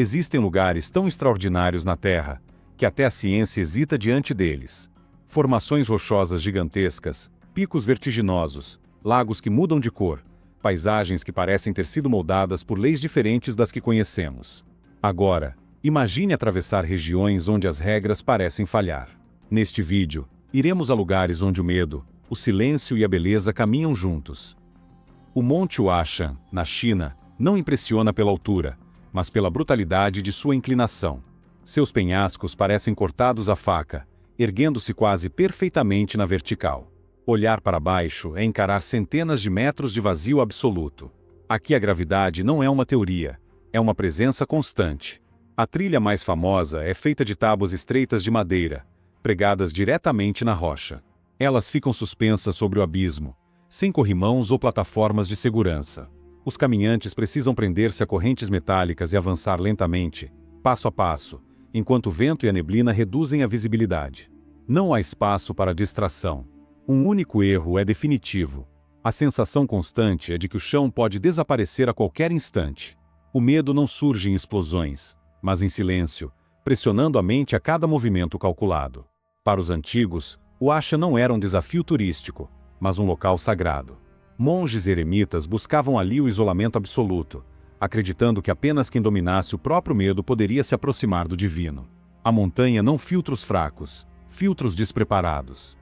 Existem lugares tão extraordinários na Terra, que até a ciência hesita diante deles. Formações rochosas gigantescas, picos vertiginosos, lagos que mudam de cor, paisagens que parecem ter sido moldadas por leis diferentes das que conhecemos. Agora, imagine atravessar regiões onde as regras parecem falhar. Neste vídeo, iremos a lugares onde o medo, o silêncio e a beleza caminham juntos. O Monte Huashan, na China, não impressiona pela altura, mas pela brutalidade de sua inclinação. Seus penhascos parecem cortados à faca, erguendo-se quase perfeitamente na vertical. Olhar para baixo é encarar centenas de metros de vazio absoluto. Aqui a gravidade não é uma teoria, é uma presença constante. A trilha mais famosa é feita de tábuas estreitas de madeira, pregadas diretamente na rocha. Elas ficam suspensas sobre o abismo, sem corrimãos ou plataformas de segurança. Os caminhantes precisam prender-se a correntes metálicas e avançar lentamente, passo a passo, enquanto o vento e a neblina reduzem a visibilidade. Não há espaço para distração. Um único erro é definitivo. A sensação constante é de que o chão pode desaparecer a qualquer instante. O medo não surge em explosões, mas em silêncio, pressionando a mente a cada movimento calculado. Para os antigos, o Huashan não era um desafio turístico, mas um local sagrado. Monges e eremitas buscavam ali o isolamento absoluto, acreditando que apenas quem dominasse o próprio medo poderia se aproximar do divino. A montanha não filtra os fracos, filtra os despreparados.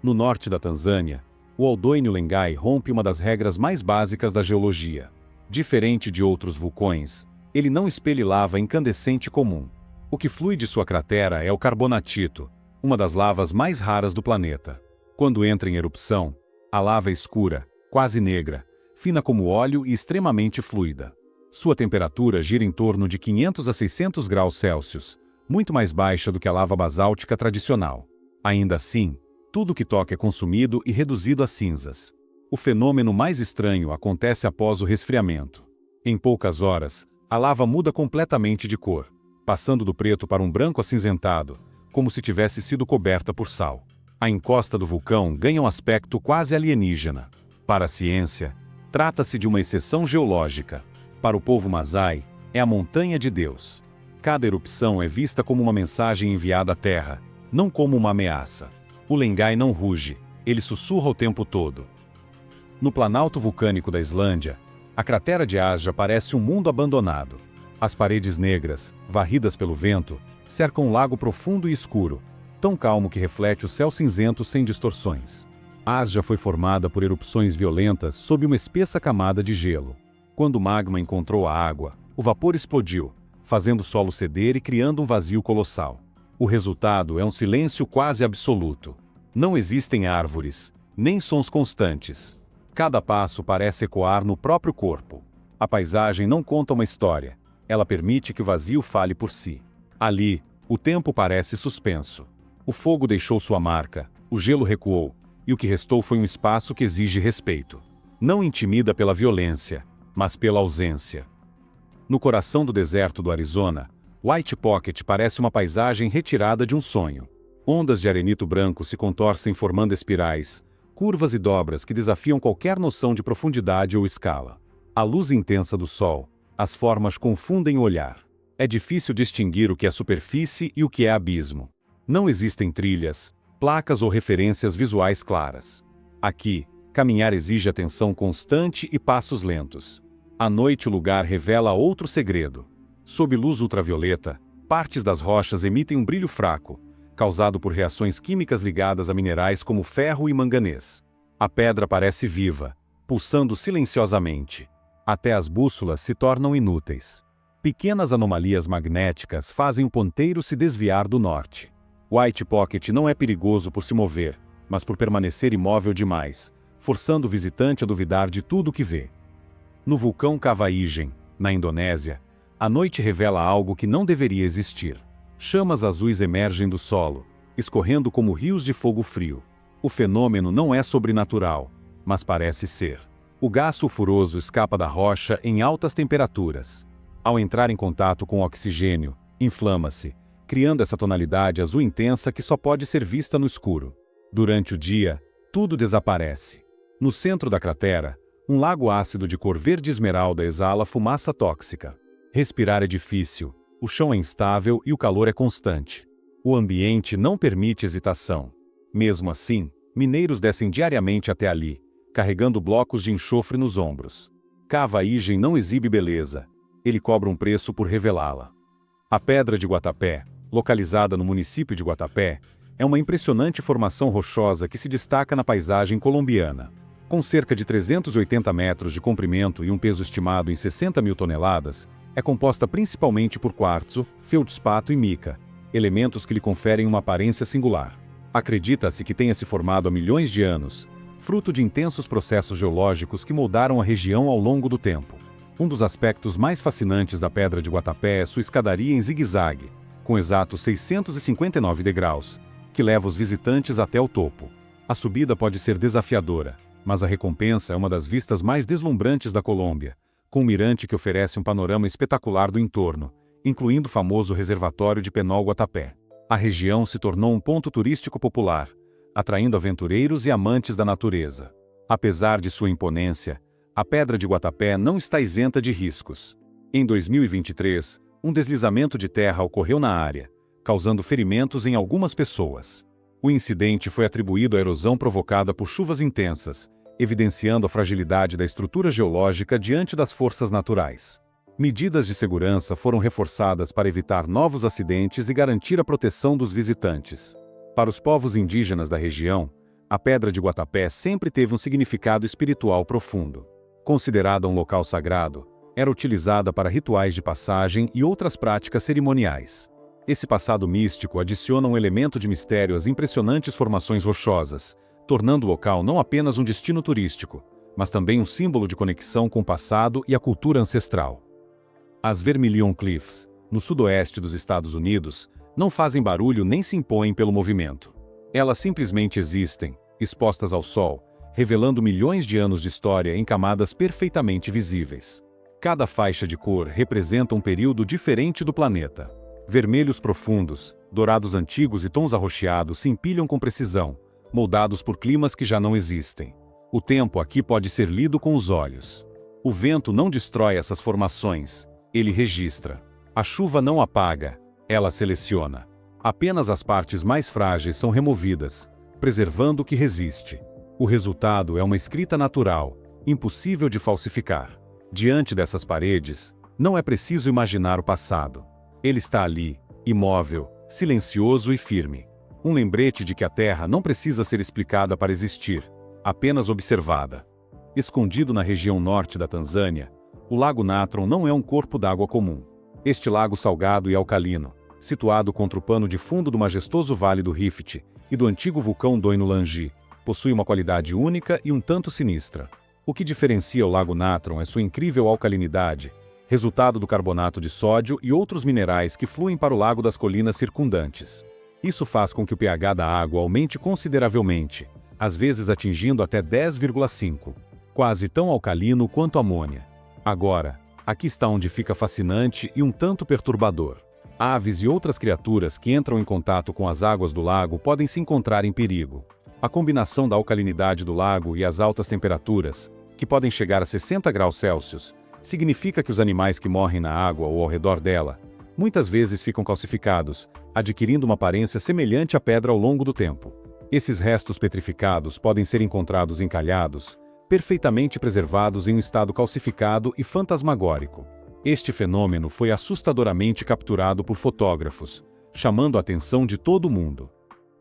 No norte da Tanzânia, o Aldoinho Lengai rompe uma das regras mais básicas da geologia. Diferente de outros vulcões, ele não expele lava incandescente comum. O que flui de sua cratera é o carbonatito, uma das lavas mais raras do planeta. Quando entra em erupção, a lava é escura, quase negra, fina como óleo e extremamente fluida. Sua temperatura gira em torno de 500 a 600 graus Celsius, muito mais baixa do que a lava basáltica tradicional. Ainda assim, tudo que toca é consumido e reduzido a cinzas. O fenômeno mais estranho acontece após o resfriamento. Em poucas horas, a lava muda completamente de cor, passando do preto para um branco acinzentado, como se tivesse sido coberta por sal. A encosta do vulcão ganha um aspecto quase alienígena. Para a ciência, trata-se de uma exceção geológica. Para o povo Masai, é a montanha de Deus. Cada erupção é vista como uma mensagem enviada à Terra, não como uma ameaça. O Lengai não ruge, ele sussurra o tempo todo. No planalto vulcânico da Islândia, a cratera de Asja parece um mundo abandonado. As paredes negras, varridas pelo vento, cercam um lago profundo e escuro, tão calmo que reflete o céu cinzento sem distorções. Asja foi formada por erupções violentas sob uma espessa camada de gelo. Quando o magma encontrou a água, o vapor explodiu, fazendo o solo ceder e criando um vazio colossal. O resultado é um silêncio quase absoluto. Não existem árvores, nem sons constantes. Cada passo parece ecoar no próprio corpo. A paisagem não conta uma história, ela permite que o vazio fale por si. Ali, o tempo parece suspenso. O fogo deixou sua marca, o gelo recuou, e o que restou foi um espaço que exige respeito. Não intimida pela violência, mas pela ausência. No coração do deserto do Arizona, White Pocket parece uma paisagem retirada de um sonho. Ondas de arenito branco se contorcem formando espirais, curvas e dobras que desafiam qualquer noção de profundidade ou escala. À luz intensa do sol, as formas confundem o olhar. É difícil distinguir o que é superfície e o que é abismo. Não existem trilhas, placas ou referências visuais claras. Aqui, caminhar exige atenção constante e passos lentos. À noite o lugar revela outro segredo. Sob luz ultravioleta, partes das rochas emitem um brilho fraco, causado por reações químicas ligadas a minerais como ferro e manganês. A pedra parece viva, pulsando silenciosamente. Até as bússolas se tornam inúteis. Pequenas anomalias magnéticas fazem o ponteiro se desviar do norte. White Pocket não é perigoso por se mover, mas por permanecer imóvel demais, forçando o visitante a duvidar de tudo o que vê. No vulcão Kawaijen, na Indonésia, a noite revela algo que não deveria existir. Chamas azuis emergem do solo, escorrendo como rios de fogo frio. O fenômeno não é sobrenatural, mas parece ser. O gás sulfuroso escapa da rocha em altas temperaturas. Ao entrar em contato com o oxigênio, inflama-se, criando essa tonalidade azul intensa que só pode ser vista no escuro. Durante o dia, tudo desaparece. No centro da cratera, um lago ácido de cor verde esmeralda exala fumaça tóxica. Respirar é difícil, o chão é instável e o calor é constante. O ambiente não permite hesitação. Mesmo assim, mineiros descem diariamente até ali, carregando blocos de enxofre nos ombros. Cava-Igem não exibe beleza, ele cobra um preço por revelá-la. A Pedra de Guatapé, localizada no município de Guatapé, é uma impressionante formação rochosa que se destaca na paisagem colombiana. Com cerca de 380 metros de comprimento e um peso estimado em 60 mil toneladas, é composta principalmente por quartzo, feldspato e mica, elementos que lhe conferem uma aparência singular. Acredita-se que tenha se formado há milhões de anos, fruto de intensos processos geológicos que moldaram a região ao longo do tempo. Um dos aspectos mais fascinantes da Pedra de Guatapé é sua escadaria em zigue-zague, com exatos 659 degraus, que leva os visitantes até o topo. A subida pode ser desafiadora, mas a recompensa é uma das vistas mais deslumbrantes da Colômbia, com um mirante que oferece um panorama espetacular do entorno, incluindo o famoso reservatório de Penol Guatapé. A região se tornou um ponto turístico popular, atraindo aventureiros e amantes da natureza. Apesar de sua imponência, a Pedra de Guatapé não está isenta de riscos. Em 2023, um deslizamento de terra ocorreu na área, causando ferimentos em algumas pessoas. O incidente foi atribuído à erosão provocada por chuvas intensas, evidenciando a fragilidade da estrutura geológica diante das forças naturais. Medidas de segurança foram reforçadas para evitar novos acidentes e garantir a proteção dos visitantes. Para os povos indígenas da região, a Pedra de Guatapé sempre teve um significado espiritual profundo. Considerada um local sagrado, era utilizada para rituais de passagem e outras práticas cerimoniais. Esse passado místico adiciona um elemento de mistério às impressionantes formações rochosas, tornando o local não apenas um destino turístico, mas também um símbolo de conexão com o passado e a cultura ancestral. As Vermilion Cliffs, no sudoeste dos Estados Unidos, não fazem barulho nem se impõem pelo movimento. Elas simplesmente existem, expostas ao sol, revelando milhões de anos de história em camadas perfeitamente visíveis. Cada faixa de cor representa um período diferente do planeta. Vermelhos profundos, dourados antigos e tons arroxeados se empilham com precisão, moldados por climas que já não existem. O tempo aqui pode ser lido com os olhos. O vento não destrói essas formações, ele registra. A chuva não apaga, ela seleciona. Apenas as partes mais frágeis são removidas, preservando o que resiste. O resultado é uma escrita natural, impossível de falsificar. Diante dessas paredes, não é preciso imaginar o passado. Ele está ali, imóvel, silencioso e firme. Um lembrete de que a Terra não precisa ser explicada para existir, apenas observada. Escondido na região norte da Tanzânia, o Lago Natron não é um corpo d'água comum. Este lago salgado e alcalino, situado contra o pano de fundo do majestoso Vale do Rift e do antigo vulcão Doino-Langi, possui uma qualidade única e um tanto sinistra. O que diferencia o Lago Natron é sua incrível alcalinidade, resultado do carbonato de sódio e outros minerais que fluem para o lago das colinas circundantes. Isso faz com que o pH da água aumente consideravelmente, às vezes atingindo até 10,5, quase tão alcalino quanto amônia. Agora, aqui está onde fica fascinante e um tanto perturbador. Aves e outras criaturas que entram em contato com as águas do lago podem se encontrar em perigo. A combinação da alcalinidade do lago e as altas temperaturas, que podem chegar a 60 graus Celsius, significa que os animais que morrem na água ou ao redor dela, muitas vezes ficam calcificados, adquirindo uma aparência semelhante à pedra ao longo do tempo. Esses restos petrificados podem ser encontrados encalhados, perfeitamente preservados em um estado calcificado e fantasmagórico. Este fenômeno foi assustadoramente capturado por fotógrafos, chamando a atenção de todo o mundo.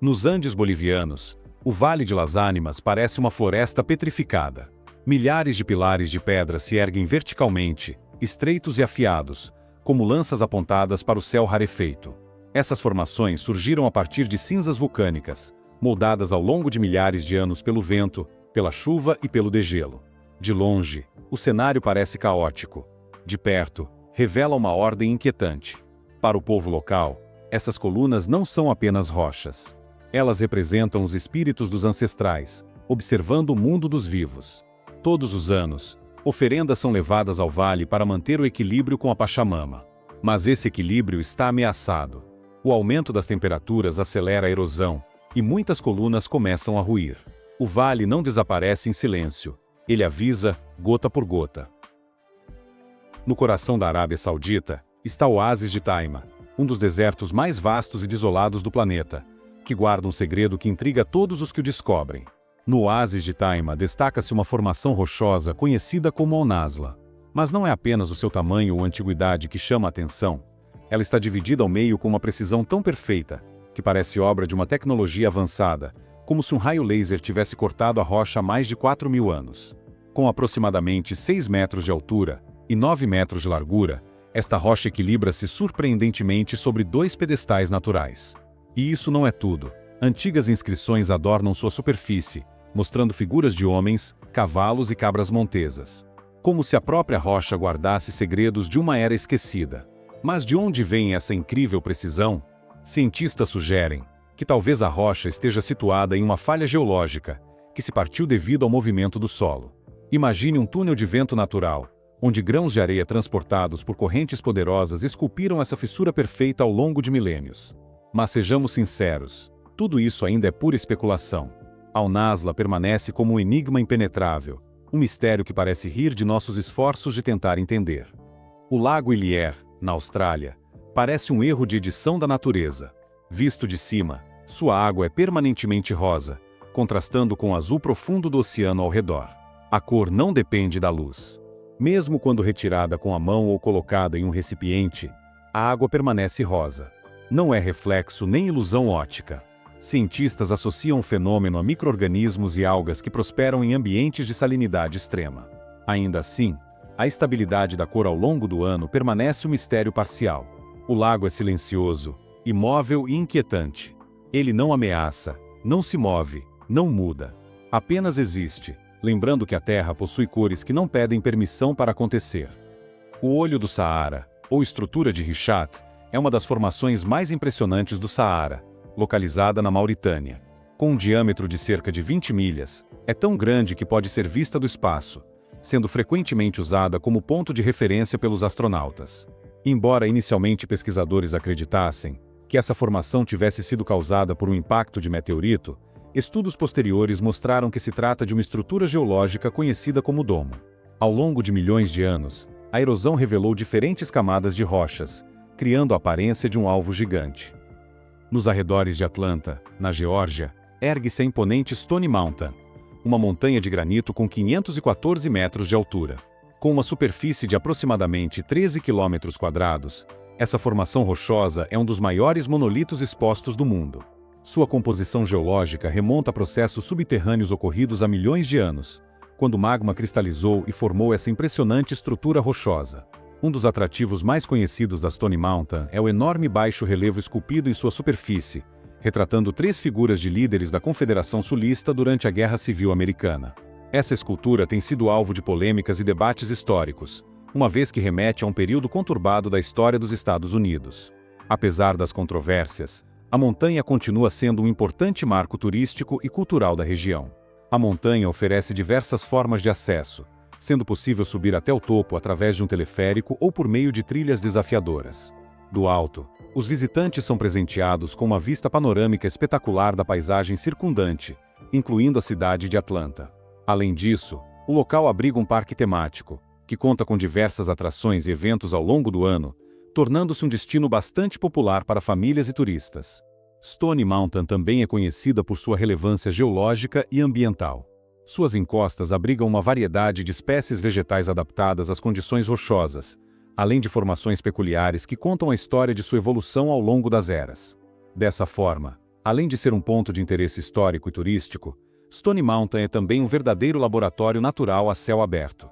Nos Andes bolivianos, o Vale de las Ánimas parece uma floresta petrificada. Milhares de pilares de pedra se erguem verticalmente, estreitos e afiados, como lanças apontadas para o céu rarefeito. Essas formações surgiram a partir de cinzas vulcânicas, moldadas ao longo de milhares de anos pelo vento, pela chuva e pelo degelo. De longe, o cenário parece caótico. De perto, revela uma ordem inquietante. Para o povo local, essas colunas não são apenas rochas. Elas representam os espíritos dos ancestrais, observando o mundo dos vivos. Todos os anos, oferendas são levadas ao vale para manter o equilíbrio com a Pachamama. Mas esse equilíbrio está ameaçado. O aumento das temperaturas acelera a erosão, e muitas colunas começam a ruir. O vale não desaparece em silêncio. Ele avisa, gota por gota. No coração da Arábia Saudita, está o oásis de Taima, um dos desertos mais vastos e desolados do planeta, que guarda um segredo que intriga todos os que o descobrem. No oásis de Taima destaca-se uma formação rochosa conhecida como Al-Nazla. Mas não é apenas o seu tamanho ou antiguidade que chama a atenção. Ela está dividida ao meio com uma precisão tão perfeita, que parece obra de uma tecnologia avançada, como se um raio laser tivesse cortado a rocha há mais de 4.000 anos. Com aproximadamente 6 metros de altura e 9 metros de largura, esta rocha equilibra-se surpreendentemente sobre 2 pedestais naturais. E isso não é tudo. Antigas inscrições adornam sua superfície, mostrando figuras de homens, cavalos e cabras montesas. Como se a própria rocha guardasse segredos de uma era esquecida. Mas de onde vem essa incrível precisão? Cientistas sugerem que talvez a rocha esteja situada em uma falha geológica, que se partiu devido ao movimento do solo. Imagine um túnel de vento natural, onde grãos de areia transportados por correntes poderosas esculpiram essa fissura perfeita ao longo de milênios. Mas sejamos sinceros, tudo isso ainda é pura especulação. Al-Nazla permanece como um enigma impenetrável, um mistério que parece rir de nossos esforços de tentar entender. O Lago Illier, na Austrália, parece um erro de edição da natureza. Visto de cima, sua água é permanentemente rosa, contrastando com o azul profundo do oceano ao redor. A cor não depende da luz. Mesmo quando retirada com a mão ou colocada em um recipiente, a água permanece rosa. Não é reflexo nem ilusão óptica. Cientistas associam o fenômeno a micro-organismos e algas que prosperam em ambientes de salinidade extrema. Ainda assim, a estabilidade da cor ao longo do ano permanece um mistério parcial. O lago é silencioso, imóvel e inquietante. Ele não ameaça, não se move, não muda. Apenas existe, lembrando que a Terra possui cores que não pedem permissão para acontecer. O Olho do Saara, ou estrutura de Richat, é uma das formações mais impressionantes do Saara, localizada na Mauritânia. Com um diâmetro de cerca de 20 milhas, é tão grande que pode ser vista do espaço, sendo frequentemente usada como ponto de referência pelos astronautas. Embora inicialmente pesquisadores acreditassem que essa formação tivesse sido causada por um impacto de meteorito, estudos posteriores mostraram que se trata de uma estrutura geológica conhecida como domo. Ao longo de milhões de anos, a erosão revelou diferentes camadas de rochas, criando a aparência de um alvo gigante. Nos arredores de Atlanta, na Geórgia, ergue-se a imponente Stone Mountain, uma montanha de granito com 514 metros de altura. Com uma superfície de aproximadamente 13 quilômetros quadrados, essa formação rochosa é um dos maiores monolitos expostos do mundo. Sua composição geológica remonta a processos subterrâneos ocorridos há milhões de anos, quando o magma cristalizou e formou essa impressionante estrutura rochosa. Um dos atrativos mais conhecidos da Stone Mountain é o enorme baixo relevo esculpido em sua superfície, retratando 3 figuras de líderes da Confederação Sulista durante a Guerra Civil Americana. Essa escultura tem sido alvo de polêmicas e debates históricos, uma vez que remete a um período conturbado da história dos Estados Unidos. Apesar das controvérsias, a montanha continua sendo um importante marco turístico e cultural da região. A montanha oferece diversas formas de acesso, sendo possível subir até o topo através de um teleférico ou por meio de trilhas desafiadoras. Do alto, os visitantes são presenteados com uma vista panorâmica espetacular da paisagem circundante, incluindo a cidade de Atlanta. Além disso, o local abriga um parque temático, que conta com diversas atrações e eventos ao longo do ano, tornando-se um destino bastante popular para famílias e turistas. Stone Mountain também é conhecida por sua relevância geológica e ambiental. Suas encostas abrigam uma variedade de espécies vegetais adaptadas às condições rochosas, além de formações peculiares que contam a história de sua evolução ao longo das eras. Dessa forma, além de ser um ponto de interesse histórico e turístico, Stone Mountain é também um verdadeiro laboratório natural a céu aberto.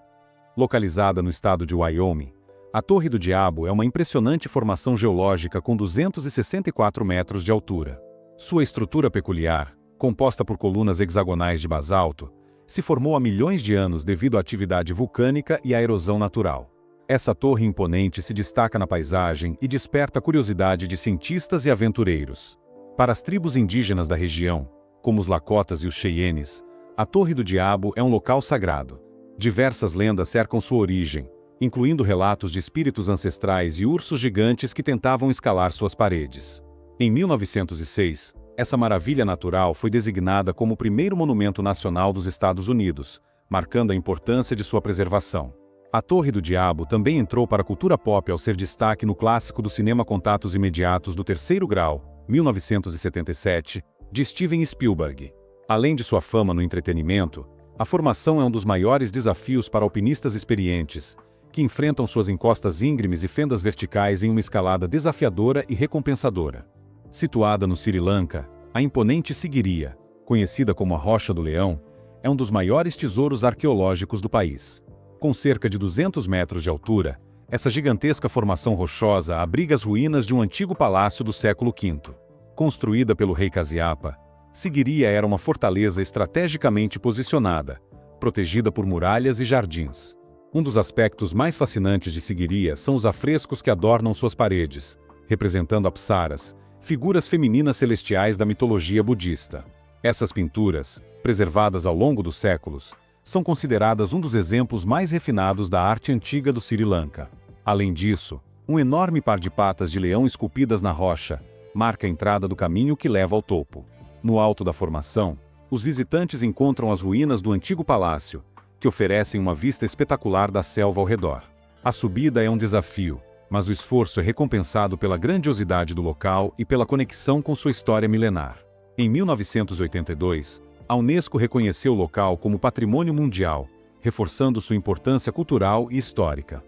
Localizada no estado de Wyoming, a Torre do Diabo é uma impressionante formação geológica com 264 metros de altura. Sua estrutura peculiar, composta por colunas hexagonais de basalto, se formou há milhões de anos devido à atividade vulcânica e à erosão natural. Essa torre imponente se destaca na paisagem e desperta a curiosidade de cientistas e aventureiros. Para as tribos indígenas da região, como os Lakotas e os Cheyennes, a Torre do Diabo é um local sagrado. Diversas lendas cercam sua origem, incluindo relatos de espíritos ancestrais e ursos gigantes que tentavam escalar suas paredes. Em 1906, essa maravilha natural foi designada como o primeiro monumento nacional dos Estados Unidos, marcando a importância de sua preservação. A Torre do Diabo também entrou para a cultura pop ao ser destaque no clássico do cinema Contatos Imediatos do Terceiro Grau, 1977, de Steven Spielberg. Além de sua fama no entretenimento, a formação é um dos maiores desafios para alpinistas experientes, que enfrentam suas encostas íngremes e fendas verticais em uma escalada desafiadora e recompensadora. Situada no Sri Lanka, a imponente Sigiriya, conhecida como a Rocha do Leão, é um dos maiores tesouros arqueológicos do país. Com cerca de 200 metros de altura, essa gigantesca formação rochosa abriga as ruínas de um antigo palácio do século V. Construída pelo rei Kasyapa, Sigiriya era uma fortaleza estrategicamente posicionada, protegida por muralhas e jardins. Um dos aspectos mais fascinantes de Sigiriya são os afrescos que adornam suas paredes, representando apsaras, figuras femininas celestiais da mitologia budista. Essas pinturas, preservadas ao longo dos séculos, são consideradas um dos exemplos mais refinados da arte antiga do Sri Lanka. Além disso, um enorme par de patas de leão esculpidas na rocha marca a entrada do caminho que leva ao topo. No alto da formação, os visitantes encontram as ruínas do antigo palácio, que oferecem uma vista espetacular da selva ao redor. A subida é um desafio, mas o esforço é recompensado pela grandiosidade do local e pela conexão com sua história milenar. Em 1982, a Unesco reconheceu o local como Patrimônio Mundial, reforçando sua importância cultural e histórica.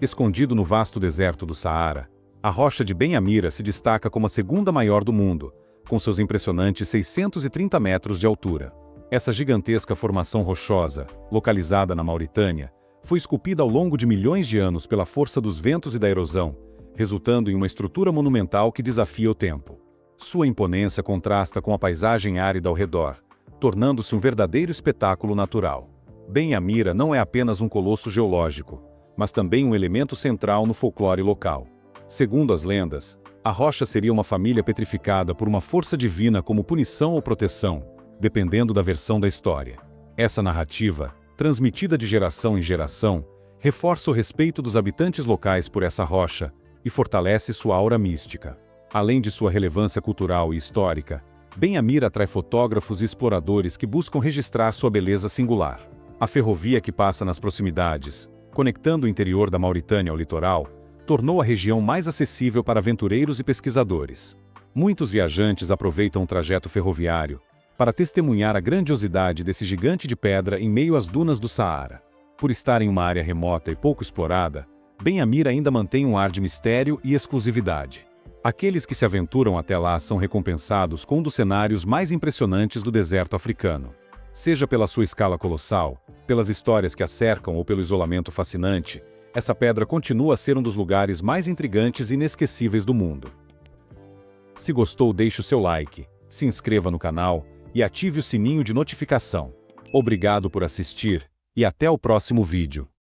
Escondido no vasto deserto do Saara, a rocha de Ben Amira se destaca como a segunda maior do mundo, com seus impressionantes 630 metros de altura. Essa gigantesca formação rochosa, localizada na Mauritânia, foi esculpida ao longo de milhões de anos pela força dos ventos e da erosão, resultando em uma estrutura monumental que desafia o tempo. Sua imponência contrasta com a paisagem árida ao redor, tornando-se um verdadeiro espetáculo natural. Ben Amira não é apenas um colosso geológico, mas também um elemento central no folclore local. Segundo as lendas, a rocha seria uma família petrificada por uma força divina como punição ou proteção, dependendo da versão da história. Essa narrativa, transmitida de geração em geração, reforça o respeito dos habitantes locais por essa rocha e fortalece sua aura mística. Além de sua relevância cultural e histórica, Ben Amira atrai fotógrafos e exploradores que buscam registrar sua beleza singular. A ferrovia que passa nas proximidades, conectando o interior da Mauritânia ao litoral, tornou a região mais acessível para aventureiros e pesquisadores. Muitos viajantes aproveitam o trajeto ferroviário para testemunhar a grandiosidade desse gigante de pedra em meio às dunas do Saara. Por estar em uma área remota e pouco explorada, Ben Amira ainda mantém um ar de mistério e exclusividade. Aqueles que se aventuram até lá são recompensados com um dos cenários mais impressionantes do deserto africano. Seja pela sua escala colossal, pelas histórias que a cercam ou pelo isolamento fascinante, essa pedra continua a ser um dos lugares mais intrigantes e inesquecíveis do mundo. Se gostou, deixe o seu like, se inscreva no canal e ative o sininho de notificação. Obrigado por assistir e até o próximo vídeo.